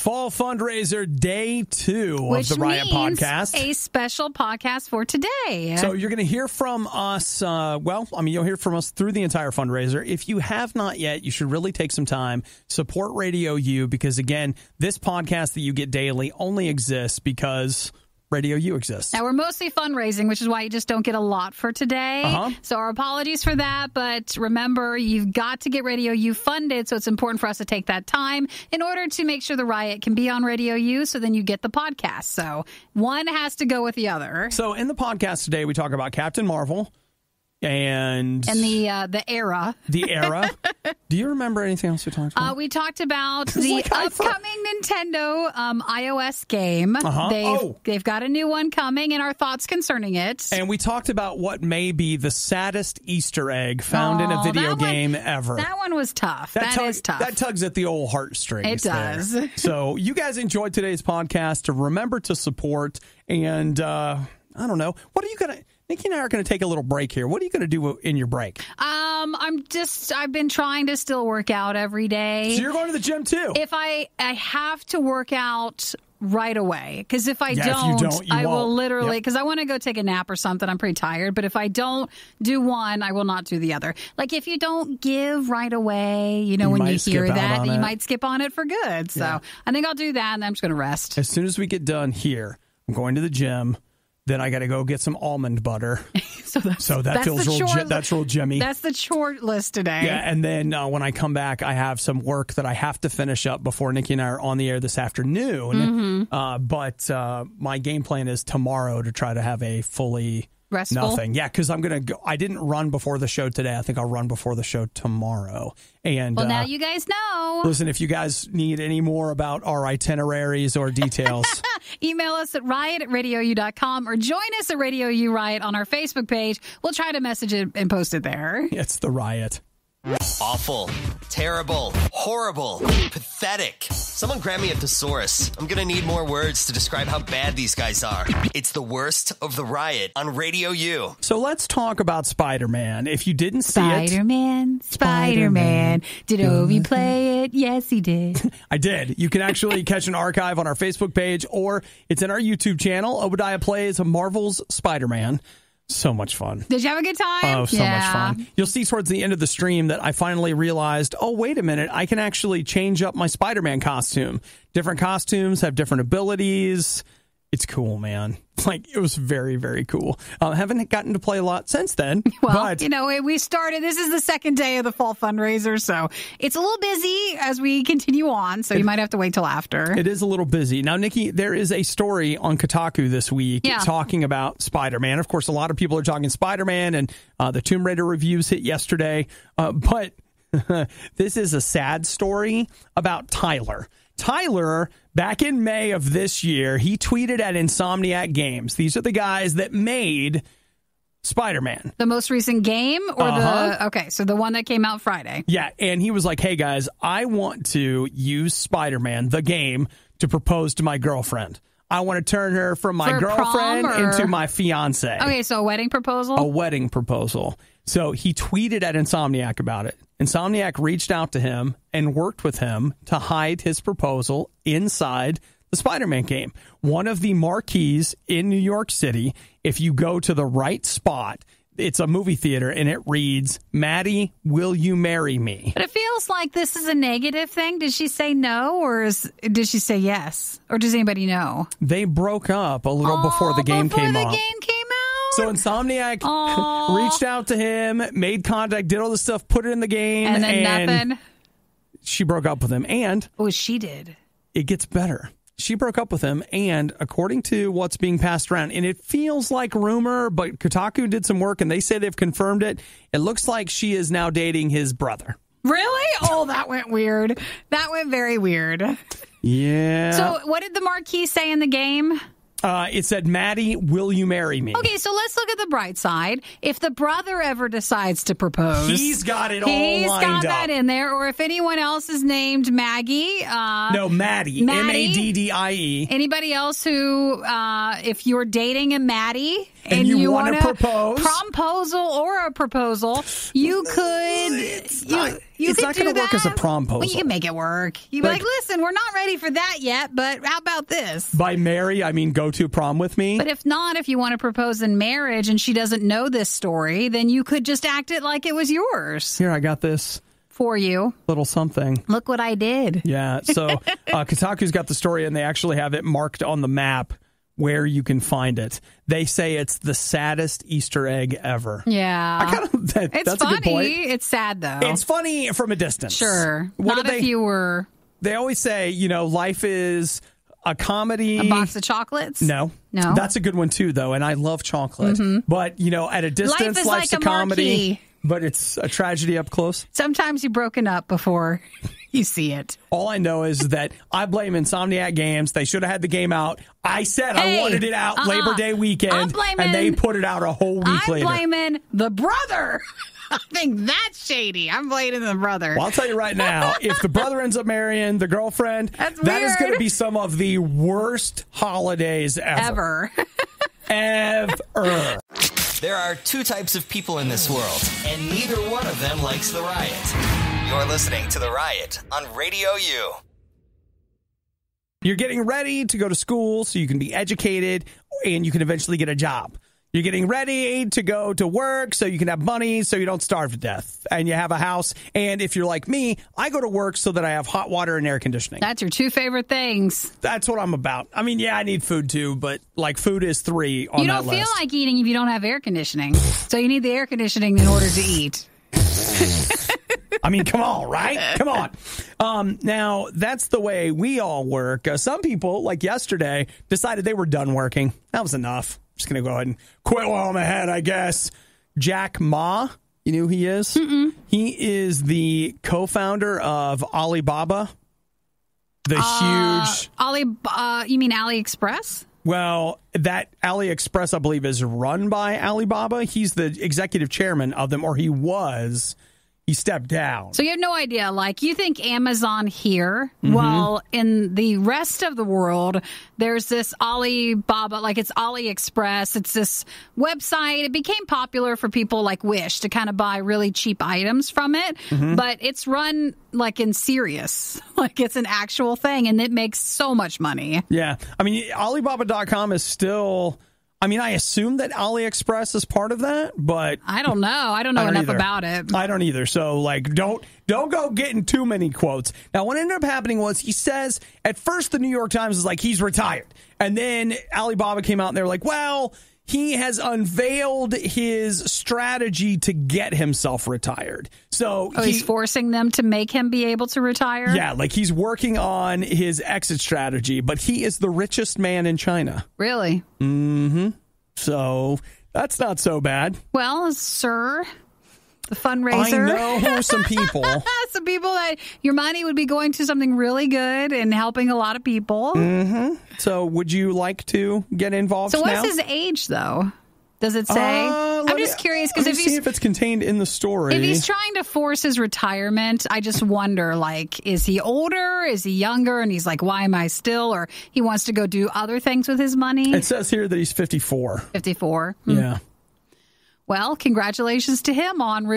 Fall Fundraiser Day 2 of the Riot Podcast. A special podcast for today. So you're going to hear from us, you'll hear from us through the entire fundraiser. If you have not yet, you should really take some time, support RadioU, because again, this podcast that you get daily only exists because RadioU exists. Now, we're mostly fundraising, which is why you just don't get a lot for today. So our apologies for that. But remember, you've got to get RadioU funded. So it's important for us to take that time in order to make sure the Riot can be on RadioU. So then you get the podcast. So one has to go with the other. So in the podcast today, we talk about Captain Marvel. And the era. The era. Do you remember anything else we talked about? We talked about the upcoming Nintendo iOS game. They've got a new one coming and our thoughts concerning it. And we talked about what may be the saddest Easter egg found in a video game ever. That one was tough. That is tough. That tugs at the old heartstrings. It does. There. So you guys enjoyed today's podcast. To remember to support. And I don't know. What are you going to... Nikki and I are going to take a little break here. What are you going to do in your break? I've been trying to still work out every day. So you're going to the gym too? If I have to work out right away, because if I don't, I will literally, because I want to go take a nap or something. I'm pretty tired, but if I don't do one, I will not do the other. Like if you don't give right away, when you hear that, you might skip on it for good. So I think I'll do that, and then I'm just going to rest. As soon as we get done here, I'm going to the gym. Then I got to go get some almond butter. so that feels that's real Jimmy. That's the chore list today. Yeah, and then when I come back, I have some work that I have to finish up before Nikki and I are on the air this afternoon. But my game plan is tomorrow to try to have a fully restful. Nothing. Yeah, because I'm going to go. I didn't run before the show today. I think I'll run before the show tomorrow. And now you guys know. Listen, if you guys need any more about our itineraries or details, email us at riot@radiou.com or join us at RadioU Riot on our Facebook page. We'll try to message it and post it there. It's the Riot. Awful, terrible, horrible, pathetic. Someone grab me a thesaurus. I'm gonna need more words to describe how bad these guys are. It's the worst of the Riot on Radio U. So let's talk about Spider-Man. If you didn't see Spider-Man. Did Obi play it? Yes, he did. I did. You can actually catch an archive on our Facebook page, or it's in our YouTube channel. Obadiah plays Marvel's Spider-Man. So much fun. Did you have a good time? Oh, so much fun. You'll see towards the end of the stream that I finally realized, oh, wait a minute, I can actually change up my Spider-Man costume. Different costumes have different abilities. It's cool, man. Like, it was very, very cool. Haven't gotten to play a lot since then. Well, we started, this is the second day of the Fall Fundraiser, so it's a little busy as we continue on, so you might have to wait till after. It is a little busy. Now, Nikki, there is a story on Kotaku this week talking about Spider-Man. Of course, a lot of people are talking Spider-Man, and the Tomb Raider reviews hit yesterday, but this is a sad story about Tyler. Tyler, back in May of this year, he tweeted at Insomniac Games. These are the guys that made Spider-Man. The most recent game? Or so the one that came out Friday. Yeah, and he was like, hey guys, I want to use Spider-Man, the game, to propose to my girlfriend. I want to turn her from my girlfriend into my fiance. Okay, so a wedding proposal? A wedding proposal. So he tweeted at Insomniac about it. Insomniac reached out to him and worked with him to hide his proposal inside the Spider-Man game. One of the marquees in New York City, if you go to the right spot, it's a movie theater, and it reads, Maddie, will you marry me? But it feels like this is a negative thing. Did she say no, or did she say yes? Or does anybody know? They broke up a little before the game came out. So Insomniac reached out to him, made contact, did all this stuff, put it in the game. And then nothing? She broke up with him. And she did. It gets better. She broke up with him, and according to what's being passed around, and it feels like rumor, but Kotaku did some work, and they say they've confirmed it. It looks like she is now dating his brother. Really? Oh, that went weird. That went very weird. Yeah. So what did the marquee say in the game? It said, Maddie, will you marry me? Okay, so let's look at the bright side. If the brother ever decides to propose, he's got it all lined up. He's got that in there. Or if anyone else is named Maggie. No, Maddie. Maddie. Anybody else who, if you're dating a Maddie and you want to propose, proposal or a proposal, you could. it's not going to work as a promposal. Well, you can make it work. You'd be like, listen, we're not ready for that yet, but how about this? By marry, I mean go to prom with me. But if not, if you want to propose in marriage and she doesn't know this story, then you could just act it like it was yours. Here, I got this. For you. Little something. Look what I did. Yeah, so Kotaku's got the story, and they actually have it marked on the map where you can find it. They say it's the saddest Easter egg ever. Yeah. That's funny. A good point. It's sad, though. It's funny from a distance. Sure. Not if you were... They always say, life is a comedy. A box of chocolates? No. That's a good one, too, though, and I love chocolate. Mm-hmm. But, at a distance, life's like a comedy. Marquee. But it's a tragedy up close. Sometimes you're broken up before you see it. All I know is that I blame Insomniac Games. They should have had the game out. I said I wanted it out Labor Day weekend, and they put it out a whole week later. I'm blaming the brother. I think that's shady. I'm blaming the brother. Well, I'll tell you right now, if the brother ends up marrying the girlfriend, that is going to be some of the worst holidays ever. Ever. There are two types of people in this world, and neither one of them likes the Riot. You're listening to The Riot on RadioU. You're getting ready to go to school so you can be educated and you can eventually get a job. You're getting ready to go to work so you can have money so you don't starve to death. And you have a house. And if you're like me, I go to work so that I have hot water and air conditioning. That's your two favorite things. That's what I'm about. I mean, yeah, I need food too, but food is 3 on that list. You don't feel like eating if you don't have air conditioning. So you need the air conditioning in order to eat. I mean, come on, right? Come on. Now, that's the way we all work. Some people, like yesterday, decided they were done working. That was enough. Just going to go ahead and quit while I'm ahead, I guess. Jack Ma, you know who he is? Mm-mm. He is the co-founder of Alibaba. The huge... you mean AliExpress? Well, that AliExpress, I believe, is run by Alibaba. He's the executive chairman of them, or he was. He stepped down. So you have no idea. You think Amazon here, well, in the rest of the world, there's this Alibaba, it's AliExpress. It's this website. It became popular for people like Wish to kind of buy really cheap items from it. Mm-hmm. But it's run in serious. It's an actual thing, and it makes so much money. Yeah. I mean, Alibaba.com is still... I assume that AliExpress is part of that, but... I don't know. I don't know enough about it. I don't either. So, don't go getting too many quotes. Now, what ended up happening was he says, at first the New York Times is he's retired. And then Alibaba came out and they were like, well... He has unveiled his strategy to get himself retired. So he's forcing them to make him be able to retire? Yeah, he's working on his exit strategy, but he is the richest man in China. Really? Mm-hmm. So that's not so bad. Well, sir... The fundraiser. I know some people. Some people that your money would be going to something really good and helping a lot of people. Mm-hmm. So would you like to get involved now? So what's his age, though? Does it say? I'm just curious because if it's contained in the story. If he's trying to force his retirement, I just wonder, is he older? Is he younger? And he's like, why am I still? Or he wants to go do other things with his money? It says here that he's 54. 54? Yeah. Well, congratulations to him on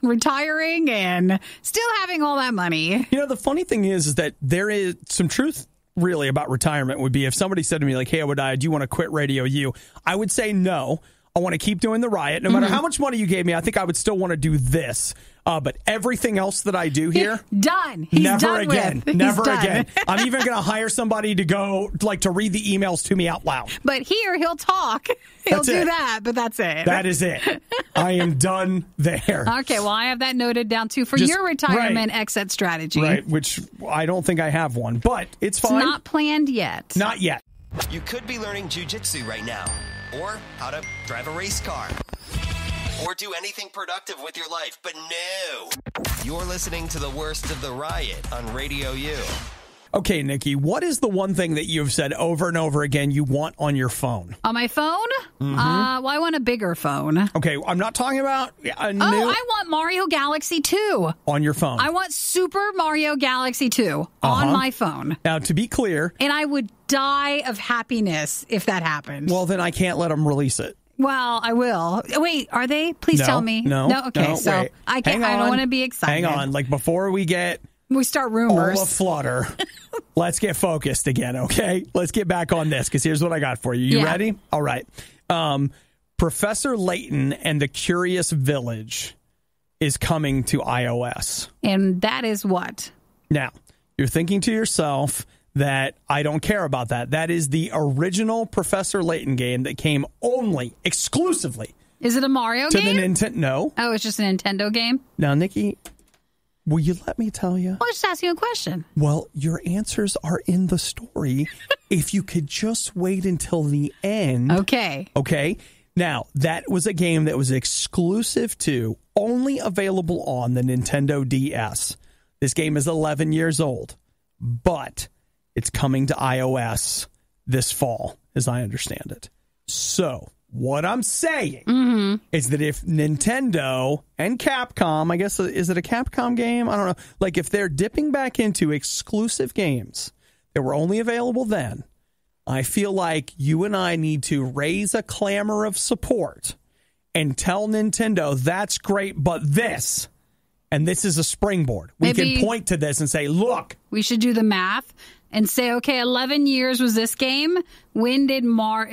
retiring and still having all that money. The funny thing is that there is some truth really about retirement would be if somebody said to me hey, Obadiah, do you want to quit RadioU? I would say no. I want to keep doing the Riot. No matter how much money you gave me, I think I would still want to do this. But everything else that I do here... Done. He's never done again. With. Never again. I'm even going to hire somebody to go, to read the emails to me out loud. But here, he'll talk. He'll do that, but that's it. That is it. I am done there. Okay, well, I have that noted down, too, for your retirement exit strategy. Right, which I don't think I have one, but it's fine. It's not planned yet. Not yet. You could be learning jiu-jitsu right now, or how to drive a race car, or do anything productive with your life, but no. You're listening to the worst of the Riot on RadioU. Okay, Nikki, what is the one thing that you've said over and over again you want on your phone? On my phone? Mm-hmm. Well, I want a bigger phone. Okay, I'm not talking about a new... Oh, I want Mario Galaxy 2. On your phone. I want Super Mario Galaxy 2 on my phone. Now, to be clear... And I would die of happiness if that happened. Well, then I can't let them release it. Well, I will. Wait, are they? Please tell me. No. Okay, no, so wait. I can't. I don't want to be excited. Hang on. Like, before we start rumors. all aflutter, let's get focused again, okay? Let's get back on this, because here's what I got for you. You ready? All right. Professor Layton and the Curious Village is coming to iOS. And that is what? Now, you're thinking to yourself that I don't care about that. That is the original Professor Layton game that came exclusively. Is it a Mario game? To the Nintendo. No. Oh, it's just a Nintendo game? Now, Nikki, will you let me tell you? Well, I was just asking a question. Well, your answers are in the story. If you could just wait until the end. Okay. Okay. Now, that was a game that was exclusive to, only available on the Nintendo DS. This game is 11 years old, but it's coming to iOS this fall, as I understand it. So, what I'm saying is that if Nintendo and Capcom, I guess, is it a Capcom game? I don't know. Like, if they're dipping back into exclusive games that were only available then, I feel like you and I need to raise a clamor of support and tell Nintendo, that's great, but this, and this is a springboard. We can point to this and say, look. We should do the math and say, okay, 11 years was this game. When did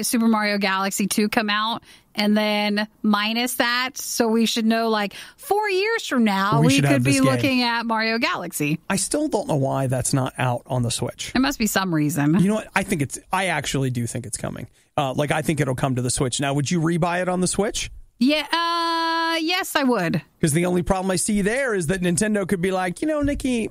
Super Mario Galaxy 2 come out? And then minus that, so we should know, like, 4 years from now, we could be looking at Mario Galaxy. I still don't know why that's not out on the Switch. There must be some reason. You know what? I actually do think it's coming. I think it'll come to the Switch. Now, would you rebuy it on the Switch? Yeah, yes, I would. Because the only problem I see there is that Nintendo could be like, Nikki,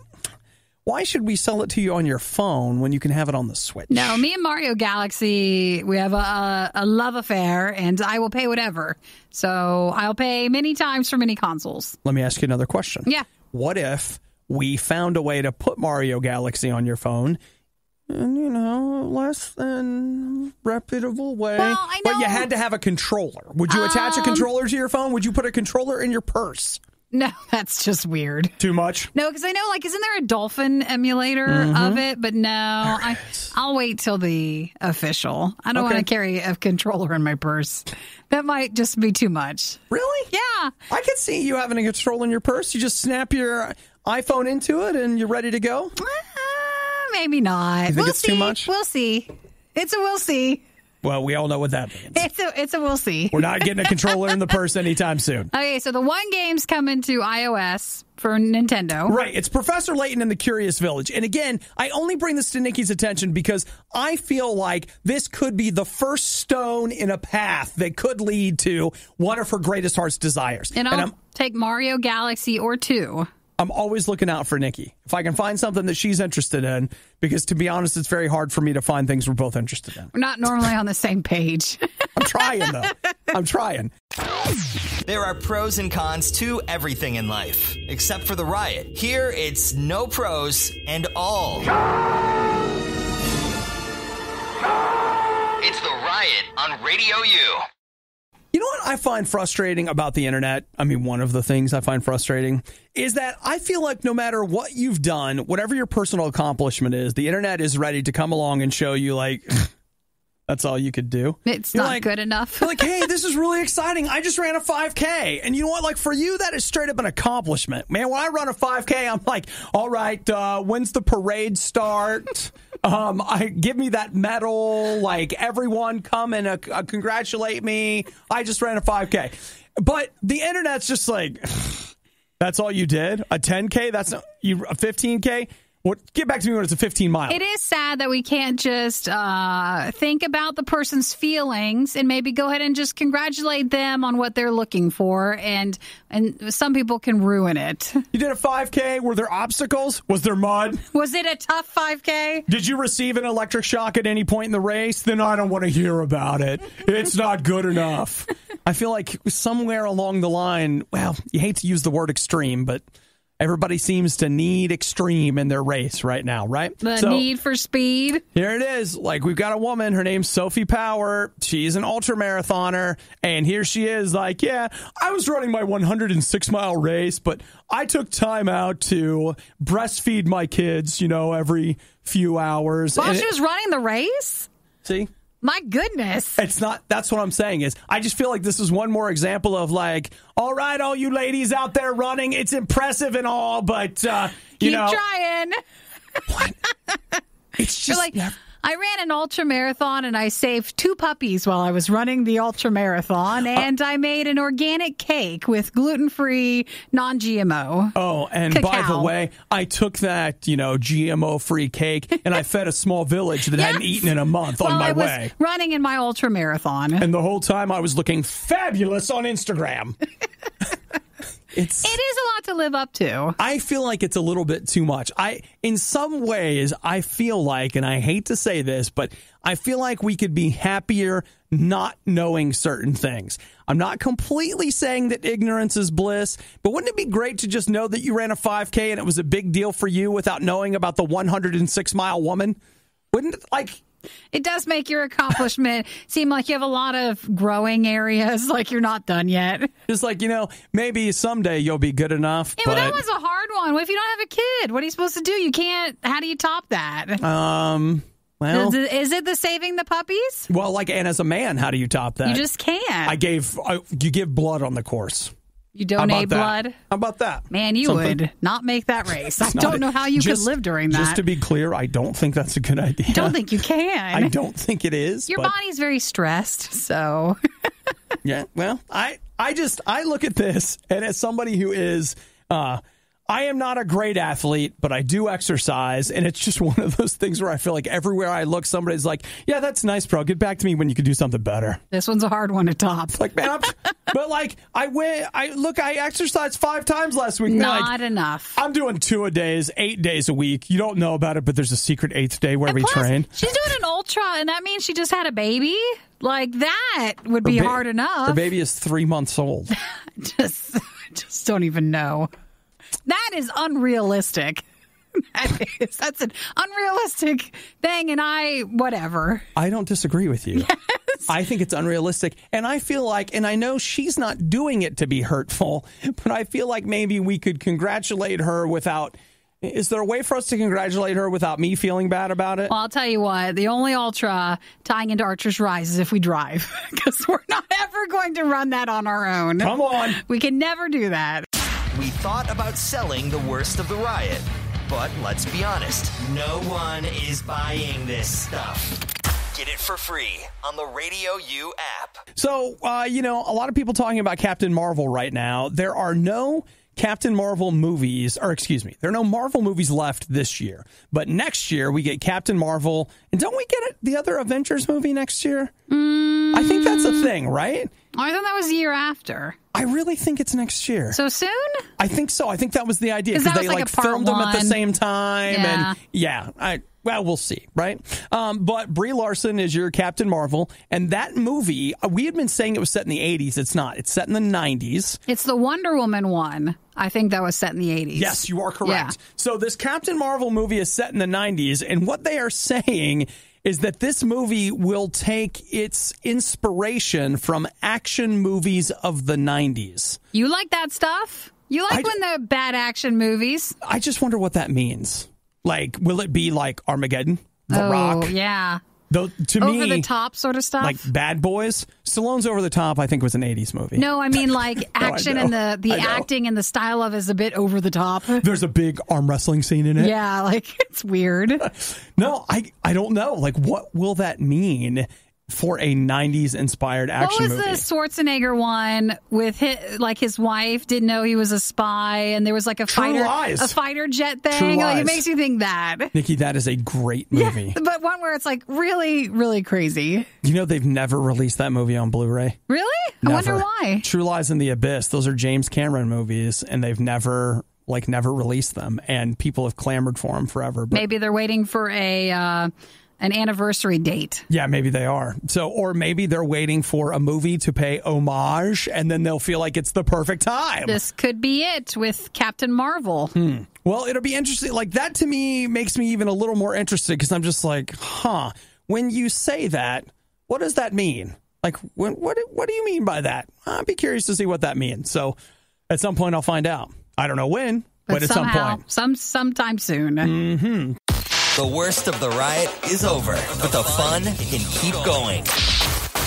why should we sell it to you on your phone when you can have it on the Switch? No, me and Mario Galaxy, we have a love affair, and I will pay whatever. So I'll pay many times for many consoles. Let me ask you another question. Yeah. What if we found a way to put Mario Galaxy on your phone in, less than reputable way? Well, I know. But you had to have a controller. Would you attach a controller to your phone? Would you put a controller in your purse? No, that's just weird. Too much? No, because I know, like, isn't there a Dolphin emulator of it? But no, I'll wait till the official. I don't want to carry a controller in my purse. That might just be too much. Really? Yeah. I could see you having a controller in your purse. You just snap your iPhone into it and you're ready to go? Maybe not. You think it's too much? We'll see. It's a we'll see. Well, we all know what that means. It's a we'll see. We're not getting a controller in the purse anytime soon. Okay, so the one game's coming to iOS for Nintendo. Right. It's Professor Layton and the Curious Village. And again, I only bring this to Nikki's attention because I feel like this could be the first stone in a path that could lead to one of her greatest heart's desires. And I'll take Mario Galaxy or 2. I'm always looking out for Nikki. If I can find something that she's interested in, because to be honest, it's very hard for me to find things we're both interested in. We're not normally on the same page. I'm trying, though. I'm trying. There are pros and cons to everything in life, except for the Riot. Here, it's no pros and all. It's the Riot on RadioU. You know what I find frustrating about the internet? I mean, one of the things I find frustrating is that I feel like no matter what you've done, whatever your personal accomplishment is, the internet is ready to come along and show you, like, that's all you could do. It's not good enough. You're like, hey, this is really exciting. I just ran a 5K. And you know what? Like, for you, that is straight up an accomplishment. Man, when I run a 5K, I'm like, all right, when's the parade start? Give me that medal. Like, everyone come and congratulate me. I just ran a 5K. But the internet's just like, that's all you did? A 10K? That's not, a 15K? Get back to me when it's a 15 mile. It is sad that we can't just think about the person's feelings and maybe go ahead and just congratulate them on what they're looking for. And some people can ruin it. You did a 5K. Were there obstacles? Was there mud? Was it a tough 5K? Did you receive an electric shock at any point in the race? Then I don't want to hear about it. It's not good enough. I feel like somewhere along the line, well, you hate to use the word extreme, but everybody seems to need extreme in their race right now, right? The need for speed. Here it is. Like, we've got a woman. Her name's Sophie Power. She's an ultramarathoner. And here she is like, yeah, I was running my 106-mile race, but I took time out to breastfeed my kids, every few hours. While she was running the race? See? My goodness. It's not. That's what I'm saying is I just feel like this is one more example of like, all right, all you ladies out there running, it's impressive and all, but, Keep trying. What? It's just like, I ran an ultra marathon and I saved 2 puppies while I was running the ultra marathon, and I made an organic cake with gluten-free, non-GMO. Oh, and cacao. By the way, I took that, GMO-free cake and I fed a small village that hadn't eaten in a month on my way. I was running in my ultra marathon. And the whole time I was looking fabulous on Instagram. It is a lot to live up to. I feel like it's a little bit too much. In some ways, I feel like, and I hate to say this, but I feel like we could be happier not knowing certain things. I'm not completely saying that ignorance is bliss, but wouldn't it be great to just know that you ran a 5K and it was a big deal for you without knowing about the 106-mile woman? Wouldn't it, It does make your accomplishment seem like you have a lot of growing areas, like you're not done yet. Just like, maybe someday you'll be good enough. Yeah, but that was a hard one. What if you don't have a kid? What are you supposed to do? You can't. How do you top that? Well, is it the saving the puppies? Well, and as a man, how do you top that? You just can't. You give blood on the course. You donate blood? How about that? Man, you would not make that race. I don't know how you could live during that. Just to be clear, I don't think that's a good idea. I don't think you can. I don't think it is. Your body's very stressed, so. Yeah, well, I look at this, and as somebody who is, I am not a great athlete, but I do exercise, and it's just one of those things where I feel like everywhere I look, somebody's like, yeah, that's nice, bro. Get back to me when you can do something better. This one's a hard one to top. Man, I exercised 5 times last week. Not enough. I'm doing 2 a days, 8 days a week. You don't know about it, but there's a secret 8th day where we train. She's doing an ultra, and that means she just had a baby. That would be hard enough. Her baby is 3 months old. just don't even know. That is unrealistic. That's an unrealistic thing, and whatever. I don't disagree with you. Yes. I think it's unrealistic, and I feel like, and I know she's not doing it to be hurtful, but I feel like maybe we could congratulate her without. Is there a way for us to congratulate her without me feeling bad about it? Well, I'll tell you what, the only ultra tying into Archer's Rise is if we drive, because we're not ever going to run that on our own. Come on. We can never do that. We thought about selling the worst of the riot, but let's be honest, no one is buying this stuff. Get it for free on the RadioU app. So, a lot of people talking about Captain Marvel right now. There are no Captain Marvel movies, there are no Marvel movies left this year. But next year, we get Captain Marvel. And don't we get the other Avengers movie next year? I think that's a thing, right? I thought that was the year after. I really think it's next year. So soon? I think so. I think that was the idea. Because they filmed them at the same time. Yeah. And we'll see, right? But Brie Larson is your Captain Marvel. And that movie, we had been saying it was set in the 80s. It's not. It's set in the 90s. It's the Wonder Woman one. I think that was set in the 80s. Yes, you are correct. Yeah. So this Captain Marvel movie is set in the 90s. And what they are saying is that this movie will take its inspiration from action movies of the 90s. You like that stuff? You like when the bad action movies? I just wonder what that means. Will it be like Armageddon? The Rock? Yeah. To me, over the top sort of stuff? Like Bad Boys? Stallone's Over the Top, I think, was an 80s movie. No, I mean action and the acting and the style of it is a bit over the top. There's a big arm wrestling scene in it. Yeah, it's weird. No, I don't know. What will that mean for a 90s inspired action movie? What was the Schwarzenegger one with his wife didn't know he was a spy, and there was a fighter jet thing? It makes you think that. Nikki, that is a great movie. Yeah, but one where it's really, really crazy. They've never released that movie on Blu-ray. Really? Never. I wonder why. True Lies in the Abyss. Those are James Cameron movies, and they've never released them, and people have clamored for them forever. But maybe they're waiting for an anniversary date. Yeah, maybe they are. Or maybe they're waiting for a movie to pay homage, and then they'll feel like it's the perfect time. This could be it with Captain Marvel. Well, it'll be interesting. That to me makes me even a little more interested, because I'm just when you say that, what does that mean? What do you mean by that? I'd be curious to see what that means. So at some point I'll find out. I don't know when, but at some point. Sometime soon. Mm-hmm. The worst of the riot is over, but the fun can keep going.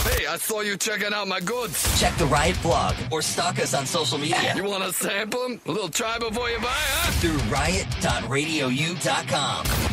Hey, I saw you checking out my goods. Check the Riot blog or stalk us on social media. You want to sample them? A little try before you buy, huh? Through riot.radiou.com.